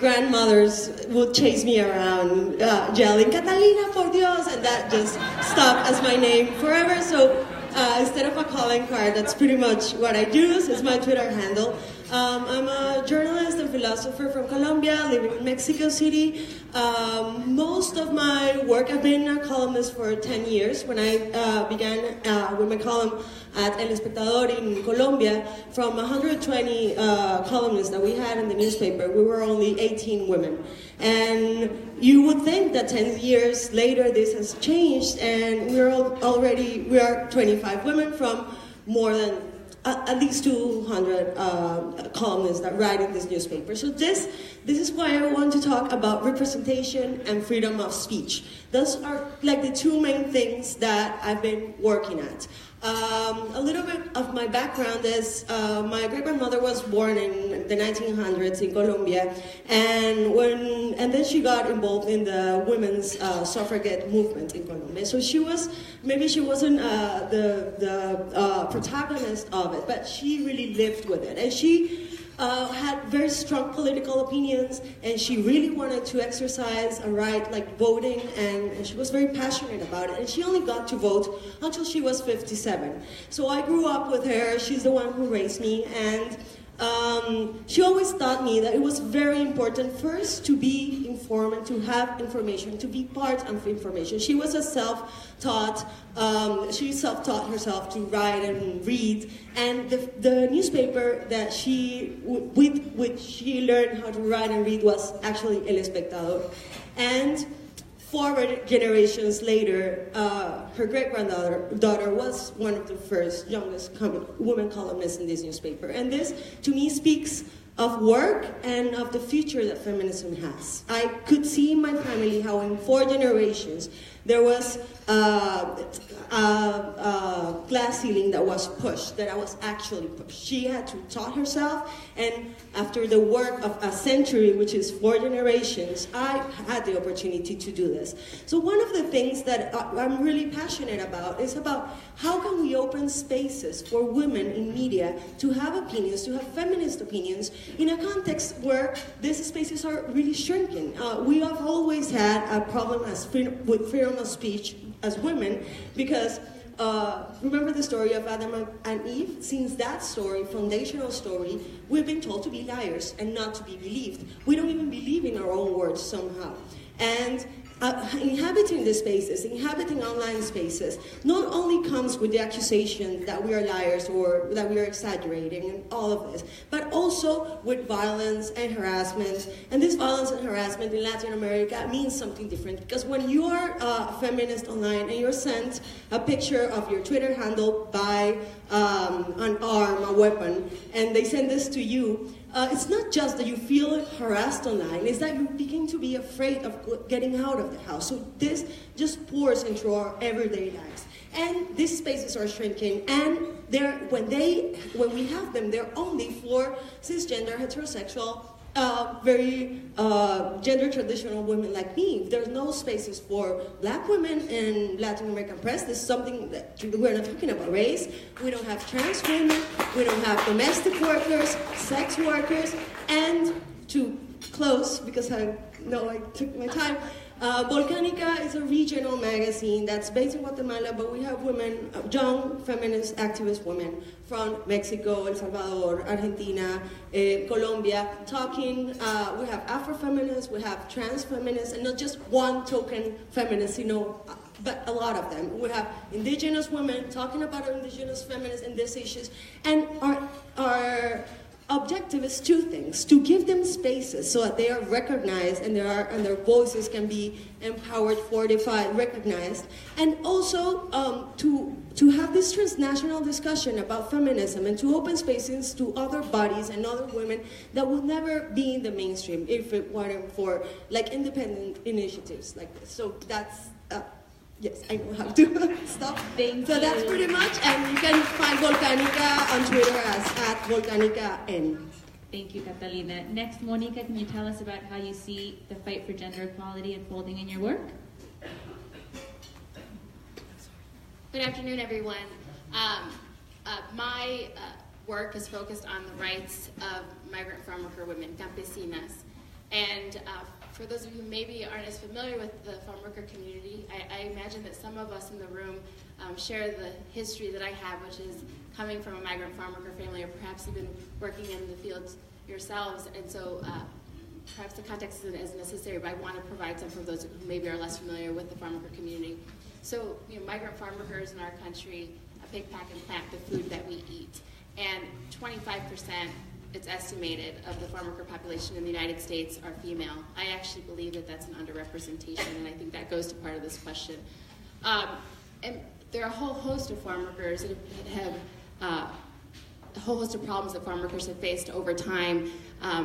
grandmothers would chase me around yelling, Catalina, por Dios, and that just stuck as my name forever. So instead of a calling card, that's pretty much what I use. It's my Twitter handle. I'm a journalist and philosopher from Colombia, living in Mexico City. Most of my work, I've been a columnist for 10 years. When I began with my column at El Espectador in Colombia, from 120 columnists that we had in the newspaper, we were only 18 women. And you would think that 10 years later this has changed, and we are 25 women from more than at least 200 columnists that write in this newspaper. So this is why I want to talk about representation and freedom of speech. Those are like the two main things that I've been working at. A little bit of my background is my great-grandmother was born in the 1900s in Colombia, and then she got involved in the women's suffragette movement in Colombia. So she wasn't the protagonist of it, but she really lived with it, and she had very strong political opinions, and she really wanted to exercise a right like voting, and she was very passionate about it, and she only got to vote until she was 57. So I grew up with her. She's the one who raised me, and she always taught me that it was very important first to be informed and to have information, to be part of information. She was a self-taught, she self-taught herself to write and read, and the newspaper that with which she learned how to write and read was actually El Espectador. And forward generations later, her great-granddaughter was one of the first youngest women columnists in this newspaper. And this, to me, speaks of work and of the future that feminism has. I could see in my family how in 4 generations there was a glass ceiling that was pushed, that I was actually pushed. She had to taught herself, and after the work of a century, which is 4 generations, I had the opportunity to do this. So one of the things that I'm really passionate about is about how can we open spaces for women in media to have opinions, to have feminist opinions, in a context where these spaces are really shrinking. We have always had a problem with freedom of speech as women, because remember the story of Adam and Eve? Since that story, foundational story, we've been told to be liars and not to be believed. We don't even believe in our own words somehow. And inhabiting these spaces, inhabiting online spaces, not only comes with the accusation that we are liars or that we are exaggerating and all of this, but also with violence and harassment. And this violence and harassment in Latin America means something different, because when you are a feminist online and you're sent a picture of your Twitter handle by an arm, a weapon, and they send this to you, it's not just that you feel harassed online, it's that you begin to be afraid of getting out of the house. So this just pours into our everyday lives. And these spaces are shrinking, and when we have them, they're only for cisgender, heterosexual, very gender traditional women like me. There's no spaces for black women in Latin American press. This is something that we're not talking about race. We don't have trans women. We don't have domestic workers, sex workers. And to close, because I know I took my time, Volcanica is a regional magazine that's based in Guatemala, but we have women, young feminist activist women from Mexico, El Salvador, Argentina, Colombia, talking. We have Afrofeminists, we have trans feminists, and not just one token feminist, but a lot of them. We have indigenous women talking about indigenous feminists and these issues, and our objective is 2 things: to give them spaces so that they are recognized and their voices can be empowered, fortified, recognized, and also to have this transnational discussion about feminism and to open spaces to other bodies and other women that will never be in the mainstream if it weren't for like independent initiatives like this. So that's yes, I know how to stop. So that's pretty much, and you can find Volcanica on Twitter as @VolcanicaN. Thank you, Catalina. Next, Monica, can you tell us about how you see the fight for gender equality unfolding in your work? Good afternoon, everyone. My work is focused on the rights of migrant farm worker women, campesinas. And For those of you who maybe aren't as familiar with the farm worker community, I imagine that some of us in the room share the history that I have, which is coming from a migrant farm worker family, or perhaps even working in the fields yourselves. And so perhaps the context isn't as necessary, but I want to provide some for those who maybe are less familiar with the farm worker community. So, migrant farm workers in our country pick, pack, and plant the food that we eat. And 25%, it's estimated, of the farm worker population in the United States are female. I actually believe that that's an underrepresentation, and I think that goes to part of this question. And there are a whole host of farm workers that have a whole host of problems that farm workers have faced over time,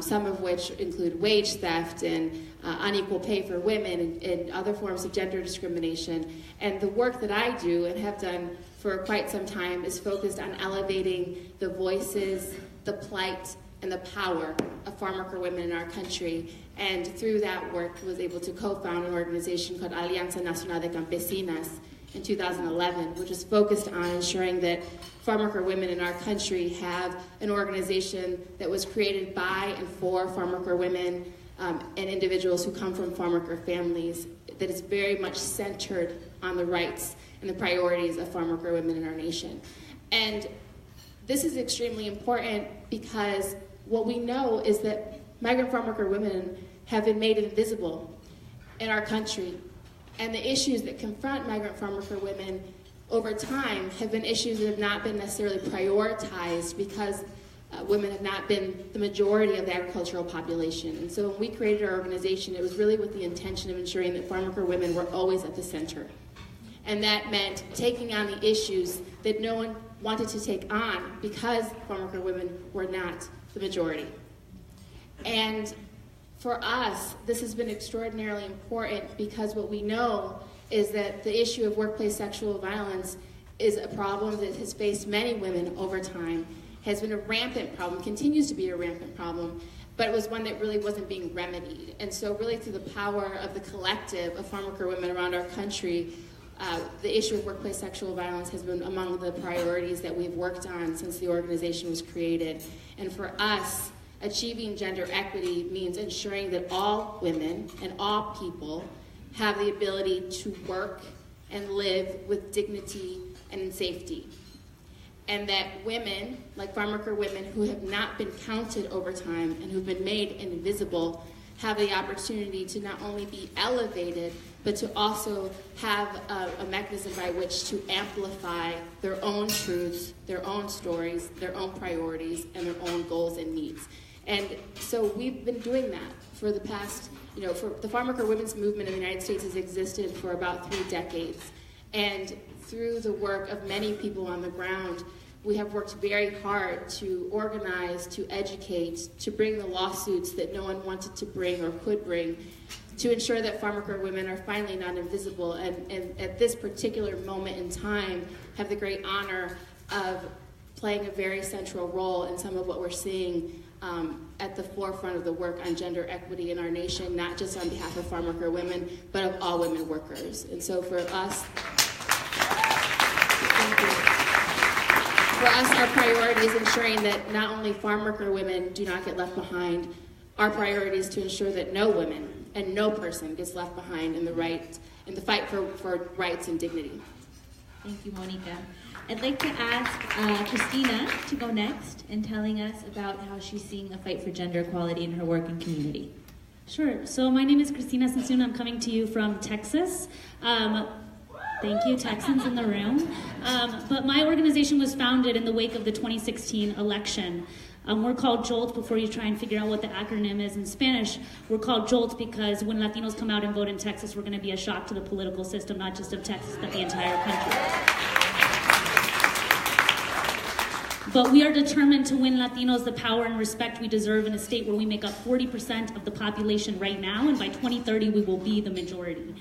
some of which include wage theft and unequal pay for women and other forms of gender discrimination. And the work that I do and have done for quite some time is focused on elevating the voices, the plight, and the power of farm worker women in our country. And through that work, was able to co-found an organization called Alianza Nacional de Campesinas in 2011, which is focused on ensuring that farm worker women in our country have an organization that was created by and for farm worker women and individuals who come from farm worker families, that is very much centered on the rights and the priorities of farm worker women in our nation. And this is extremely important because what we know is that migrant farm worker women have been made invisible in our country. And the issues that confront migrant farm worker women over time have been issues that have not been necessarily prioritized because women have not been the majority of the agricultural population. And so when we created our organization, it was really with the intention of ensuring that farm worker women were always at the center. And that meant taking on the issues that no one wanted to take on because farm worker women were not the majority. And for us, this has been extraordinarily important because what we know is that the issue of workplace sexual violence is a problem that has faced many women over time, has been a rampant problem, continues to be a rampant problem, but it was one that really wasn't being remedied. And so really through the power of the collective of farm worker women around our country, the issue of workplace sexual violence has been among the priorities that we've worked on since the organization was created. And for us, achieving gender equity means ensuring that all women and all people have the ability to work and live with dignity and in safety. And that women, like farm worker women who have not been counted over time and who've been made invisible, have the opportunity to not only be elevated, but to also have a mechanism by which to amplify their own truths, their own stories, their own priorities, and their own goals and needs. And so we've been doing that for the past, for the farm worker women's movement in the United States has existed for about 3 decades. And through the work of many people on the ground, we have worked very hard to organize, to educate, to bring the lawsuits that no one wanted to bring or could bring, to ensure that farm worker women are finally not invisible. And at this particular moment in time, have the great honor of playing a very central role in some of what we're seeing at the forefront of the work on gender equity in our nation, not just on behalf of farm worker women, but of all women workers. And so for us, our priority is ensuring that not only farm worker women do not get left behind, our priority is to ensure that no woman and no person gets left behind in the fight for rights and dignity. Thank you, Monica. I'd like to ask Cristina to go next in telling us about how she's seeing a fight for gender equality in her work and community. Sure. So my name is Cristina Tzintzún. I'm coming to you from Texas. Thank you, Texans in the room. But my organization was founded in the wake of the 2016 election. We're called JOLT. Before you try and figure out what the acronym is in Spanish, we're called JOLT because when Latinos come out and vote in Texas, we're going to be a shock to the political system, not just of Texas, but the entire country. But we are determined to win Latinos the power and respect we deserve in a state where we make up 40% of the population right now, and by 2030 we will be the majority.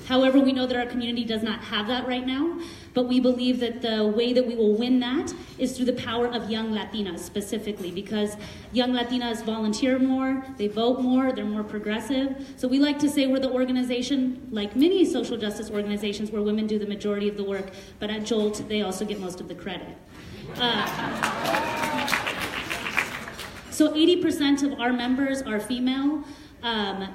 However, we know that our community does not have that right now, but we believe that the way that we will win that is through the power of young Latinas specifically, because young Latinas volunteer more, they vote more, they're more progressive. So we like to say we're the organization, like many social justice organizations, where women do the majority of the work, but at JOLT, they also get most of the credit. So 80% of our members are female.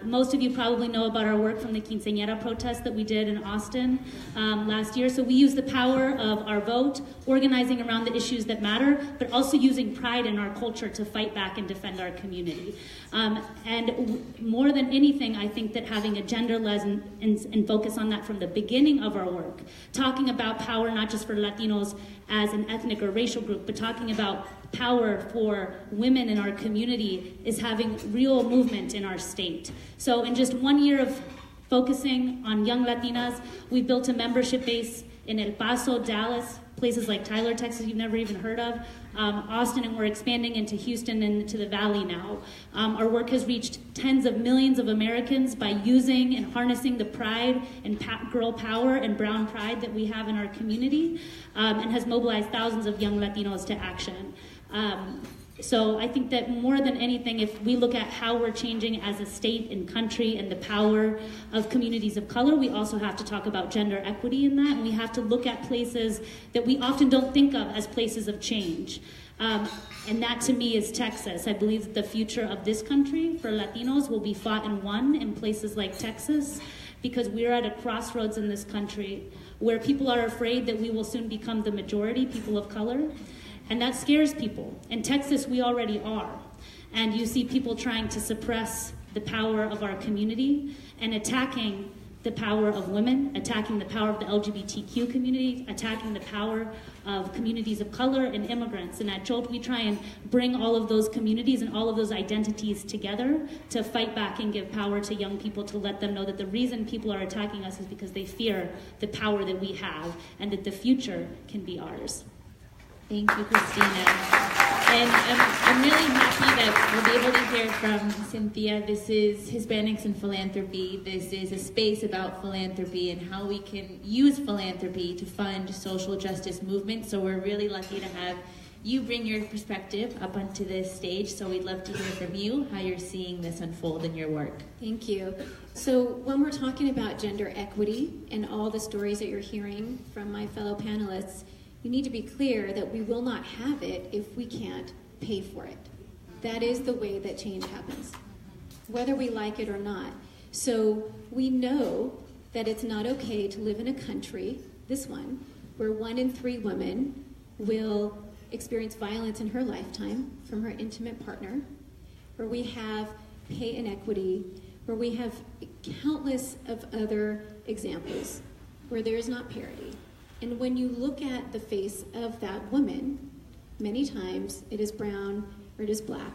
Most of you probably know about our work from the quinceañera protest that we did in Austin last year. So we use the power of our vote, organizing around the issues that matter, but also using pride in our culture to fight back and defend our community. And more than anything, I think that having a gender lens and focus on that from the beginning of our work, talking about power not just for Latinos as an ethnic or racial group, but talking about power for women in our community is having real movement in our state. So in just 1 year of focusing on young Latinas, we built a membership base in El Paso, Dallas, places like Tyler, Texas, you've never even heard of, Austin, and we're expanding into Houston and to the Valley now. Our work has reached tens of millions of Americans by using and harnessing the pride and girl power and brown pride that we have in our community, and has mobilized thousands of young Latinos to action. So I think that more than anything, if we look at how we're changing as a state and country and the power of communities of color, we also have to talk about gender equity in that, and we have to look at places that we often don't think of as places of change. And that to me is Texas. I believe that the future of this country for Latinos will be fought and won in places like Texas, because we're at a crossroads in this country where people are afraid that we will soon become the majority, people of color. And that scares people. In Texas, we already are. And you see people trying to suppress the power of our community and attacking the power of women, attacking the power of the LGBTQ community, attacking the power of communities of color and immigrants. And at Jolt, we try and bring all of those communities and all of those identities together to fight back and give power to young people, to let them know that the reason people are attacking us is because they fear the power that we have and that the future can be ours. Thank you, Cristina. And I'm really happy that we'll be able to hear from Cynthia. This is Hispanics and Philanthropy. This is a space about philanthropy and how we can use philanthropy to fund social justice movements. So we're really lucky to have you bring your perspective up onto this stage. So we'd love to hear from you, how you're seeing this unfold in your work. Thank you. So when we're talking about gender equity and all the stories that you're hearing from my fellow panelists, you need to be clear that we will not have it if we can't pay for it. That is the way that change happens, whether we like it or not. So we know that it's not okay to live in a country, this one, where 1 in 3 women will experience violence in her lifetime from her intimate partner, where we have pay inequity, where we have countless of other examples where there is not parity. And when you look at the face of that woman, many times it is brown or it is black,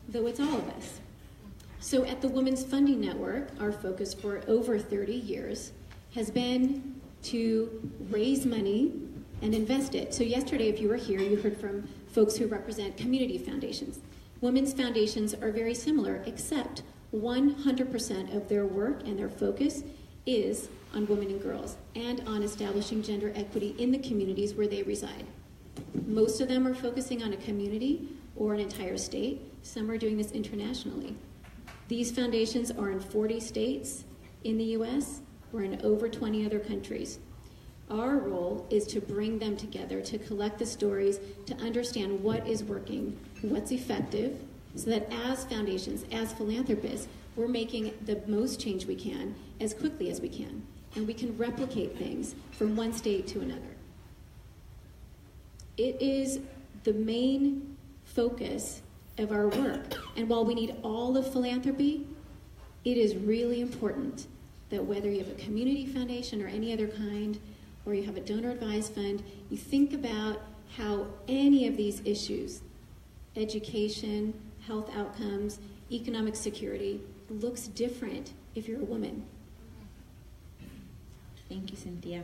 though it's all of us. So at the Women's Funding Network, our focus for over 30 years has been to raise money and invest it. So yesterday, if you were here, you heard from folks who represent community foundations. Women's foundations are very similar, except 100% of their work and their focus is on women and girls and on establishing gender equity in the communities where they reside. Most of them are focusing on a community or an entire state. Some are doing this internationally. These foundations are in 40 states in the US or in over 20 other countries. Our role is to bring them together, to collect the stories, to understand what is working, what's effective, so that as foundations, as philanthropists, we're making the most change we can as quickly as we can. And we can replicate things from one state to another. It is the main focus of our work. And while we need all of philanthropy, it is really important that whether you have a community foundation or any other kind, or you have a donor advised fund, you think about how any of these issues, education, health outcomes, economic security, looks different if you're a woman. Thank you, Cynthia.